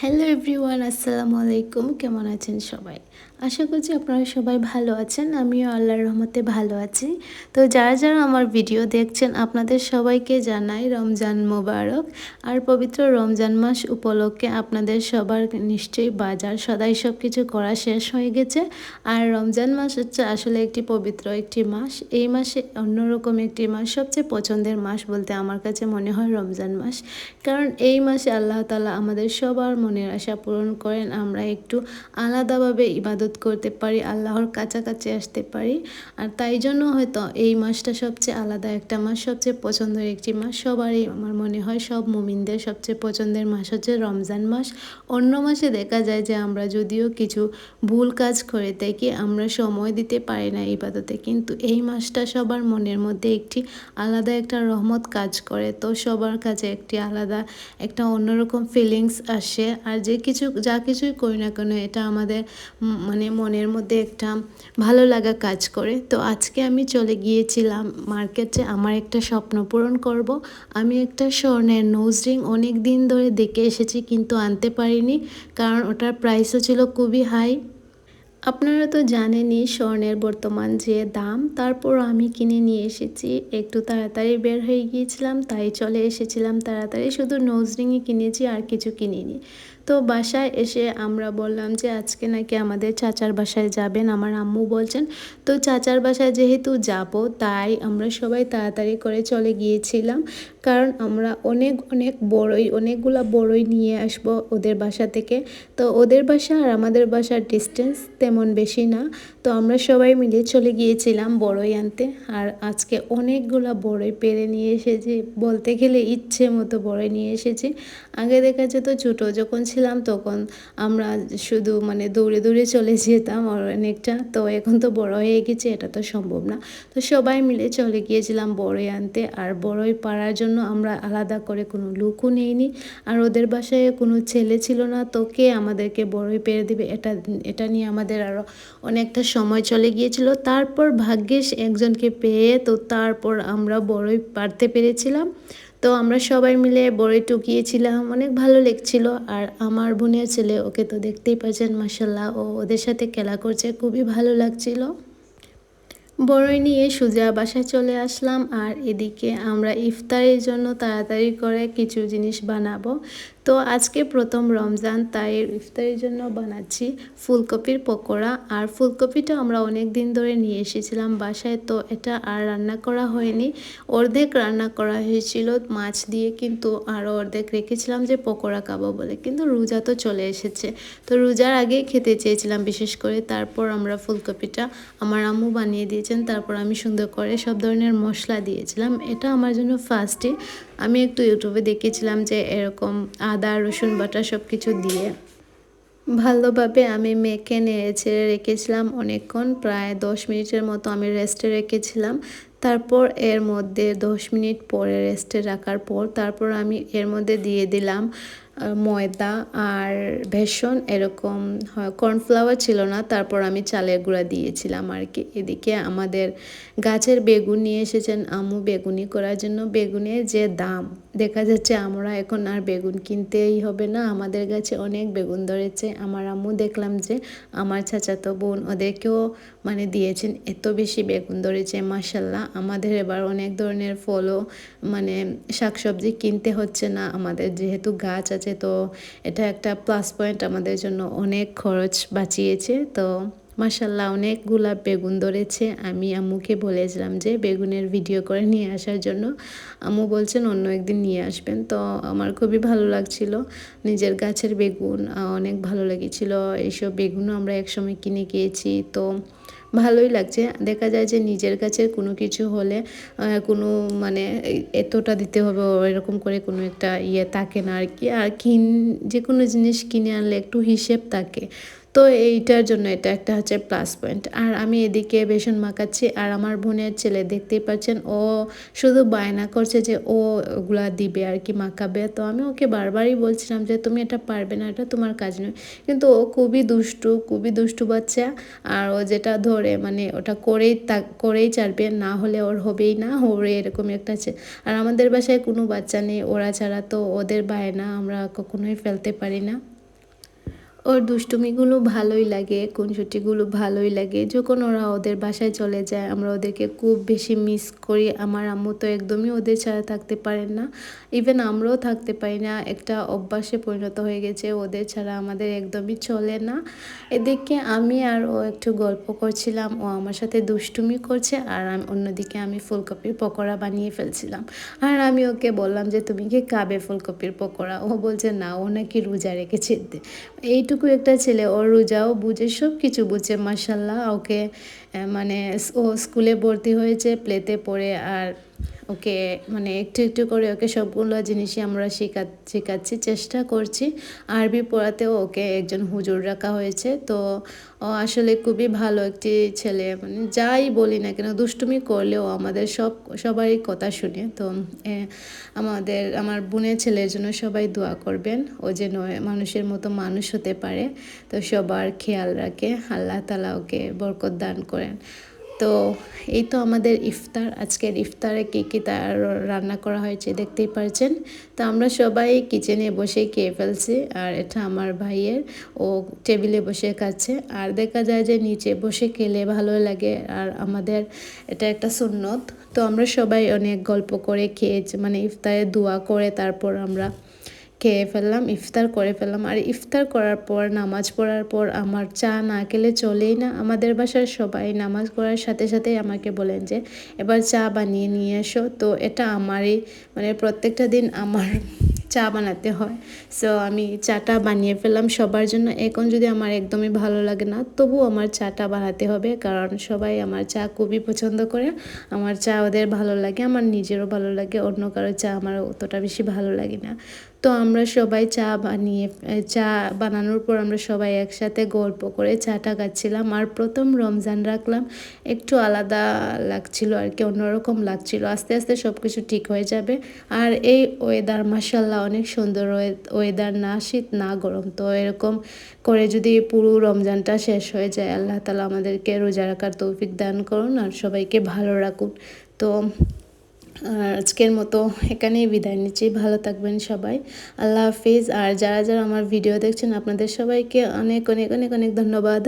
Hello everyone, আসসালামু আলাইকুম। কেমন আছেন সবাই? আশা করছি আপনারা সবাই ভালো আছেন। আমিও আল্লাহর রহমতে ভালো আছি। তো যারা যারা আমার ভিডিও দেখছেন আপনাদের সবাইকে জানাই রমজান মোবারক। আর পবিত্র রমজান মাস উপলক্ষে আপনাদের সবার নিশ্চয়ই বাজার সদাই সব কিছু করা শেষ হয়ে গেছে। আর রমজান মাস হচ্ছে আসলে একটি পবিত্র একটি মাস। এই মাসে অন্যরকম একটি মাস, সবচেয়ে পছন্দের মাস বলতে আমার কাছে মনে হয় রমজান মাস। কারণ এই মাসে আল্লাহ তাআলা আমাদের সবার মনের আশা পূরণ করেন। আমরা একটু আলাদাভাবে ইবাদত করতে পারি, আল্লাহর কাছাকাছি আসতে পারি। আর তাই জন্য হয়তো এই মাসটা সবচেয়ে আলাদা একটা মাস, সবচেয়ে পছন্দের একটি মাস। সবারই আমার মনে হয় সব মুমিনদের সবচেয়ে পছন্দের মাস হচ্ছে রমজান মাস। অন্য মাসে দেখা যায় যে আমরা যদিও কিছু ভুল কাজ করে থাকি, আমরা সময় দিতে পারি না ইবাদতে, কিন্তু এই মাসটা সবার মনের মধ্যে একটি আলাদা একটা রহমত কাজ করে। তো সবার কাছে একটি আলাদা একটা অন্যরকম ফিলিংস আসে। আর যা কিছুই করি না কেন এটা আমাদের মানে মনের মধ্যে একটা ভালো লাগা কাজ করে। তো আজকে আমি চলে গিয়েছিলাম মার্কেটে আমার একটা স্বপ্ন পূরণ করব। আমি একটা স্বর্ণের নোজ রিং অনেক দিন ধরে দেখে এসেছি কিন্তু আনতে পারিনি, কারণ ওটার প্রাইসও ছিল খুবই হাই। আপনারা তো জানেনই স্বর্ণের বর্তমান যে দাম, তারপর আমি কিনে নিয়ে এসেছি। একটু তাড়াতাড়ি বের হয়ে গিয়েছিলাম তাই চলে এসেছিলাম তাড়াতাড়ি, শুধু নোজ রিংই কিনেছি আর কিছু কিনিনি। তো বাসায় এসে আমরা বললাম যে আজকে নাকি আমাদের চাচার বাসায় যাবেন, আমার আম্মু বলছেন। তো চাচার বাসায় যেহেতু যাব তাই আমরা সবাই তাড়াতাড়ি করে চলে গিয়েছিলাম, কারণ আমরা অনেকগুলা বড়ই নিয়ে আসব ওদের বাসা থেকে। তো ওদের বাসা আর আমাদের বাসার ডিস্টেন্স তেমন বেশি না, তো আমরা সবাই মিলে চলে গিয়েছিলাম বড়ই আনতে। আর আজকে অনেকগুলা বড়ই পেরে নিয়ে এসেছি, বলতে গেলে ইচ্ছে মতো বড়ই নিয়ে এসেছি। আগে দেখা যেত ছোটো যখন ছিলাম তখন আমরা শুধু দৌড়ে দৌড়ে চলে যেতাম অনেকটা, তো এখন তো বড় হয়ে গেছে, এটা তো সম্ভব না। তো সবাই মিলে চলে গিয়েছিলাম বড়ই আনতে। আর বড়ই পাড়ার জন্য আমরা আলাদা করে কোনো লুকও নেইনি। আর ওদের বাসায় কোনো ছেলে ছিল না, তো কে আমাদেরকে বড়ই পেরে দিবে, এটা নিয়ে আমাদের আরও অনেকটা সময় চলে গিয়েছিল। তারপর ভাগ্যিস একজনকে পেয়ে তো তারপর আমরা বড়ই পারতে পেরেছিলাম। তো আমরা সবাই মিলে বড়ই টুকিয়েছিলাম, অনেক ভালো লেগছিল। আর আমার বোনের ছেলে, ওকে তো দেখতেই পাচ্ছেন মাশাল্লাহ, ও ওদের সাথে খেলা করছে, খুবই ভালো লাগছিল। বড়ই নিয়ে সোজা বাসায় চলে আসলাম। আর এদিকে আমরা ইফতারের জন্য তাড়াতাড়ি করে কিছু জিনিস বানাবো। তো আজকে প্রথম রমজান, তাই ইফতারের জন্য বানাচ্ছি ফুলকপির পকোড়া। আর ফুলকপিটা আমরা অনেক দিন ধরে নিয়ে এসেছিলাম বাসায়, তো এটা আর রান্না করা হয়নি। অর্ধেক রান্না করা হয়েছিল মাছ দিয়ে, কিন্তু আরও অর্ধেক রেখেছিলাম যে পকোড়া খাবো বলে, কিন্তু রোজা তো চলে এসেছে, তো রোজার আগেই খেতে চেয়েছিলাম বিশেষ করে। তারপর আমরা ফুলকপিটা আমার আম্মু বানিয়ে দিয়েছেন, তারপর আমি সুন্দর করে সব ধরনের মশলা দিয়েছিলাম। এটা আমার জন্য ফার্স্টে আমি একটু ইউটিউবে দেখেছিলাম যে এরকম আদা রসুন বাটা সব কিছু দিয়ে ভালোভাবে আমি মেখে নেড়ে ছেড়ে রেখেছিলাম অনেকক্ষণ, প্রায় 10 মিনিটের মতো আমি রেস্টে রেখেছিলাম। তারপর এর মধ্যে 10 মিনিট পরে রেস্টে রাখার পর তারপর আমি এর মধ্যে দিয়ে দিলাম ময়দা আর বেসন, এরকম কর্নফ্লাওয়ার ছিল না, তারপর আমি চালের গুঁড়া দিয়েছিলাম আর কি। এদিকে আমাদের গাছের বেগুন নিয়ে এসেছেন আম্মু বেগুনি করার জন্য। বেগুনের যে দাম দেখা যাচ্ছে আমরা এখন আর বেগুন কিনতেই হবে না, আমাদের গাছে অনেক বেগুন ধরেছে। আমার আম্মু দেখলাম যে আমার চাচাতো বোন ওদেরকেও দিয়েছেন, এত বেশি বেগুন ধরেছে মাশাল্লাহ। আমাদের এবার অনেক ধরনের ফলও শাকসবজি কিনতে হচ্ছে না, আমাদের যেহেতু গাছ আছে, তো এটা একটা প্লাস পয়েন্ট আমাদের জন্য, অনেক খরচ বাঁচিয়েছে। তো মাশাল্লাহ অনেকগুলা বেগুন ধরেছে। আমি আম্মুকে বলেছিলাম যে বেগুনের ভিডিও করে নিয়ে আসার জন্য, আম্মু বলছেন অন্য একদিন নিয়ে আসবেন। তো আমার খুবই ভালো লাগছিল, নিজের গাছের বেগুন অনেক ভালো লেগেছিল। এইসব বেগুনও আমরা একসময় কিনে খেয়েছি, তো ভালোই লাগছে। দেখা যায় যে নিজের কাছে কোনো কিছু হলে কোনো এতটা দিতে হবে এরকম করে কোনো একটা থাকে না আর কি। আর যে কোনো জিনিস কিনে আনলে একটু হিসেব থাকে, তো এইটার জন্য এটা একটা হচ্ছে প্লাস পয়েন্ট। আর আমি এদিকে বেসন মাখাচ্ছি, আর আমার বোনের ছেলে দেখতেই পাচ্ছেন, ও শুধু বায়না করছে যে ও ওগুলা দিবে আর কি মাখাবে। তো আমি ওকে বারবারই বলছিলাম যে তুমি এটা পারবে না, এটা তোমার কাজ নয়, কিন্তু ও খুবই দুষ্টু বাচ্চা। আর ও যেটা ধরে ওটা করেই ছাড়বে, না হলে ওর হবেই না, ওর এরকম একটা আছে। আর আমাদের বাসায় কোনো বাচ্চা নেই ওরা ছাড়া, তো ওদের বায়না আমরা কখনোই ফেলতে পারি না। ওর দুষ্টুমিগুলো ভালোই লাগে, খুনসুটিগুলো ভালোই লাগে। যখন ওরা ওদের বাসায় চলে যায় আমরা ওদেরকে খুব বেশি মিস করি। আমার আম্মু তো একদমই ওদের ছাড়া থাকতে পারেন না, ইভেন আমরাও থাকতে পারি না। একটা অভ্যাসে পরিণত হয়ে গেছে, ওদের ছাড়া আমাদের একদমই চলে না। এদিকে আমি আর ও একটু গল্প করছিলাম, ও আমার সাথে দুষ্টুমি করছে, আর অন্যদিকে আমি ফুলকপির পকোড়া বানিয়ে ফেলছিলাম। আর আমি ওকে বললাম যে তুমি কি খাবে ফুলকপির পকোড়া? ও বলছে না, ও নাকি রোজা রেখেছে। এইটুকু একটা ছেলে, ওর রোজাও বুঝে, সব কিছু বুঝে মাশাল্লাহ। ওকে মানে ও স্কুলে ভর্তি হয়েছে, প্লেতে পড়ে, আর ওকে মানে একটু একটু করে ওকে সবগুলো জিনিসই আমরা শেখাচ্ছি, চেষ্টা করছি। আরবি পড়াতেও ওকে একজন হুজুর রাখা হয়েছে। তো ও আসলে খুবই ভালো একটি ছেলে, মানে যাই বলি না কেন, দুষ্টুমি করলেও আমাদের সবারই কথা শুনে। তো আমার বোনের ছেলের জন্য সবাই দোয়া করবেন, ও যেন মানুষের মতো মানুষ হতে পারে। তো সবার খেয়াল রাখে, আল্লাহ তাআলা ওকে বরকত দান করেন। তো এই তো আমাদের ইফতার। আজকের ইফতারে কী কী তার রান্না করা হয়েছে দেখতেই পারছেন। তো আমরা সবাই কিচেনে বসে খেয়ে ফেলছি, আর এটা আমার ভাইয়ের, ও টেবিলে বসে খাচ্ছে। আর দেখা যায় যে নিচে বসে খেলে ভালো লাগে, আর আমাদের এটা একটা সুন্নত। তো আমরা সবাই অনেক গল্প করে খেয়েছি, মানে ইফতারে দোয়া করে তারপর আমরা খেয়ে ফেললাম, ইফতার করে ফেললাম। আর ইফতার করার পর, নামাজ পড়ার পর আমার চা না খেলে চলেই না। আমাদের বাসার সবাই নামাজ পড়ার সাথে সাথেই আমাকে বলেন যে এবার চা বানিয়ে নিয়ে এসো। তো এটা আমারই, মানে প্রত্যেকটা দিন আমার চা বানাতে হয়। সো আমি চাটা বানিয়ে ফেললাম সবার জন্য। এখন যদি আমার একদমই ভালো লাগে না, তবু আমার চাটা বানাতে হবে, কারণ সবাই আমার চা খুবই পছন্দ করে। আমার চা ওদের ভালো লাগে, আমার নিজেরও ভালো লাগে, অন্য কারো চা আমার অতটা বেশি ভালো লাগে না। তো আমরা সবাই চা বানানোর পর আমরা সবাই একসাথে গল্প করে চাটা খাচ্ছিলাম। আর প্রথম রমজান রাখলাম, একটু আলাদা লাগছিল আর কি, অন্যরকম লাগছিল। আস্তে আস্তে সব কিছু ঠিক হয়ে যাবে। আর এই ওয়েদার মাশাল্লাহ অনেক সুন্দর ওয়েদার, না শীত না গরম। তো এরকম করে যদি পুরো রমজানটা শেষ হয়ে যায়, আল্লাহ তাআলা আমাদেরকে রোজা রাখার তৌফিক দান করুন, আর সবাইকে ভালো রাখুন। তো আজকের মতো এখানেই বিদায় নিচ্ছি। ভালো থাকবেন সবাই, আল্লাহ হাফিজ। আর যারা যারা আমার ভিডিও দেখছেন আপনাদের সবাইকে অনেক অনেক অনেক অনেক ধন্যবাদ।